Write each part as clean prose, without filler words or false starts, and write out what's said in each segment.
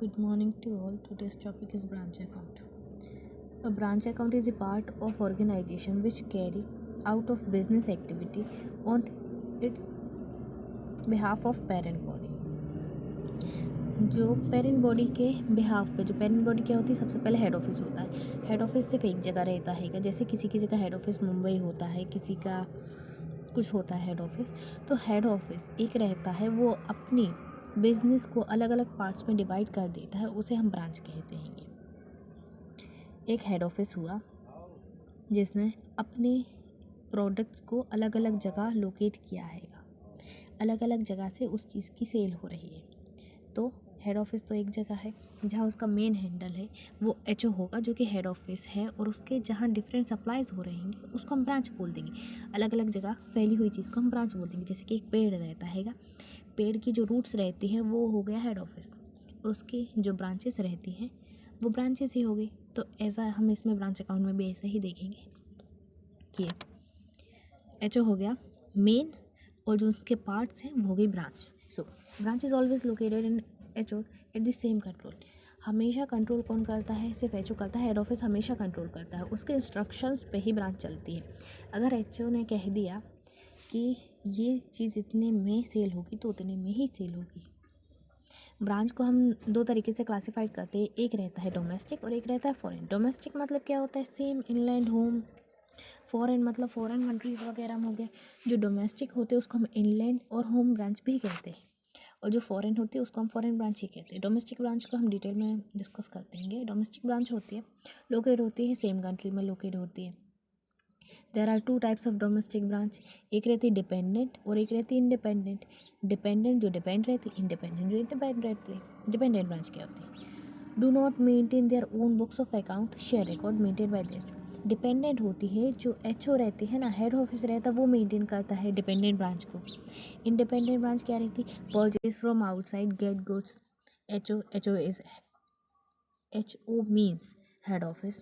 Good morning to all. Today's topic is branch account. A branch account is a part of organization which carry out of business activity on its behalf of parent body. जो parent body के behalf पे जो parent body क्या होती है, सबसे पहले head office होता है. हेड ऑफिस सिर्फ एक जगह रहता है, जैसे किसी किसी का हेड ऑफिस मुंबई होता है, किसी का कुछ होता है हेड ऑफिस. तो हेड ऑफिस एक रहता है, वो अपनी बिजनेस को अलग अलग पार्ट्स में डिवाइड कर देता है, उसे हम ब्रांच कहते हैं. एक हेड ऑफिस हुआ जिसने अपने प्रोडक्ट्स को अलग अलग जगह लोकेट किया है, अलग अलग जगह से उस चीज़ की सेल हो रही है. तो हेड ऑफिस तो एक जगह है जहाँ उसका मेन हैंडल है, वो एचओ होगा जो कि हेड ऑफिस है, और उसके जहाँ डिफरेंट सप्लाईज हो रहेंगे उसको हम ब्रांच बोल देंगे. अलग अलग जगह फैली हुई चीज़ को हम ब्रांच बोल देंगे. जैसे कि एक पेड़ रहता है, पेड़ की जो रूट्स रहती हैं वो हो गया हेड ऑफिस, और उसकी जो ब्रांचेस रहती हैं वो ब्रांचेस ही हो गई. तो ऐसा हम इसमें ब्रांच अकाउंट में भी ऐसा ही देखेंगे कि एचओ हो गया मेन, और जो उसके पार्ट्स हैं वो हो गई branch. So branch is always located in HO at the same control. हमेशा कंट्रोल कौन करता है? सिर्फ एचओ करता है. हेड ऑफिस हमेशा कंट्रोल करता है, उसके इंस्ट्रक्शंस पे ही ब्रांच चलती है. अगर एचओ ने कह दिया कि ये चीज़ इतने में सेल होगी तो उतने में ही सेल होगी. ब्रांच को हम दो तरीके से क्लासीफाइड करते हैं. एक रहता है डोमेस्टिक और एक रहता है फॉरेन. डोमेस्टिक मतलब क्या होता है? Same inland home. फॉरेन मतलब फॉरेन कंट्रीज़ वगैरह में हो गया. जो डोमेस्टिक होते हैं उसको हम इनलैंड और होम ब्रांच भी कहते हैं, और जो फॉरेन होती है उसको हम फॉरेन ब्रांच ही कहते हैं. डोमेस्टिक ब्रांच को हम डिटेल में डिस्कस करते हैं. डोमेस्टिक ब्रांच होती है, लोकेट होती है सेम कंट्री में लोकेट होती है. There are two types of domestic branch. एक रहती है डिपेंडेंट और एक रहती है इंडिपेंडेंट. डिपेंडेंट जो डिपेंड रहती है, इंडिपेंडेंट जो इंडिपेंडेंट रहती है. डिपेंडेंट ब्रांच क्या होती है? Do not maintain their own books of account, share record maintain by there. Dependent होती है, जो एचओ रहती है ना, हेड ऑफिस रहता है, वो मेंटेन करता है डिपेंडेंट ब्रांच को. इंडिपेंडेंट ब्रांच क्या रहती? Purchase from outside, get goods. HO is HO means head office.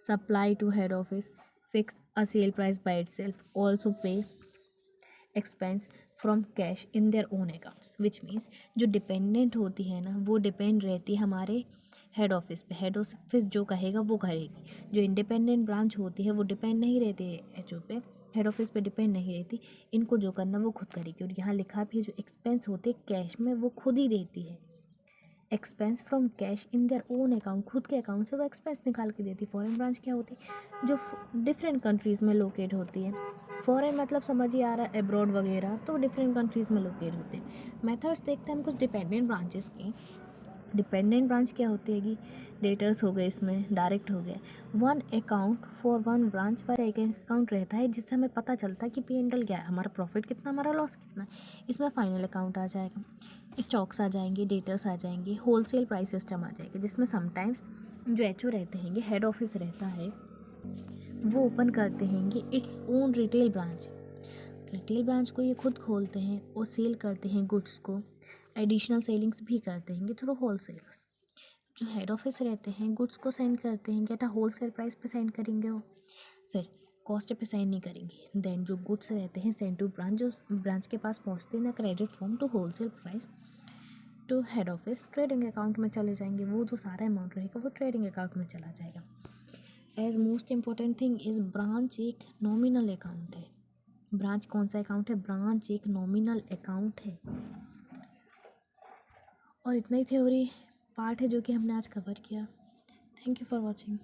Supply to head office, fix a sale price by itself, also pay expense from cash in their own accounts, which means जो dependent होती है ना, वो depend रहती है हमारे head office पे. Head office जो कहेगा वो करेगी. जो इंडिपेंडेंट ब्रांच होती है वो डिपेंड नहीं रहती है एचओ पे, हेड ऑफिस पे डिपेंड नहीं रहती. इनको जो करना वो खुद करेगी. और यहाँ लिखा भी है जो एक्सपेंस होते हैं कैश में वो खुद ही देती है. Expense from cash in their own account, खुद के अकाउंट से वो एक्सपेंस निकाल के देती. फॉरेन ब्रांच क्या होती है? जो डिफरेंट कंट्रीज़ में लोकेट होती है. फॉरेन मतलब समझ ही आ रहा है अब्रॉड वगैरह, तो डिफरेंट कंट्रीज़ में लोकेट होते हैं. मेथड्स देखते हैं हम कुछ डिपेंडेंट ब्रांचेस की. डिपेंडेंट ब्रांच क्या होती है कि डेटर्स हो गए, इसमें डायरेक्ट हो गए. One account for one branch पर एक अकाउंट रहता है जिससे हमें पता चलता है कि P&L क्या है, हमारा प्रॉफिट कितना, हमारा लॉस कितना है. इसमें फाइनल अकाउंट आ जाएगा, स्टॉक्स आ जाएंगे, डेटर्स आ जाएंगे, होलसेल प्राइस सिस्टम आ जाएगा. जिसमें समटाइम्स जो एचओ रहते हैं, हेड ऑफिस रहता है, वो ओपन करते हैं its own retail branch. Retail branch को ये खुद खोलते हैं और सेल करते हैं गुड्स को. एडिशनल सेलिंग्स भी करते हैं थ्रू होलसेलर्स. जो हेड ऑफिस रहते हैं गुड्स को सेंड करते हैं, क्या होलसेल प्राइस पे सेंड करेंगे वो, फिर कॉस्ट पे सेंड नहीं करेंगे. देन जो गुड्स रहते हैं सेंड टू ब्रांच, जो ब्रांच के पास पहुंचते हैं ना credit form to wholesale price to head office, trading account में चले जाएंगे. वो जो सारा अमाउंट रहेगा वो ट्रेडिंग अकाउंट में चला जाएगा. As most important thing is branch एक नॉमिनल अकाउंट है. ब्रांच कौन सा अकाउंट है? ब्रांच एक नॉमिनल अकाउंट है. और इतना ही थ्योरी पार्ट है जो कि हमने आज कवर किया. Thank you for watching.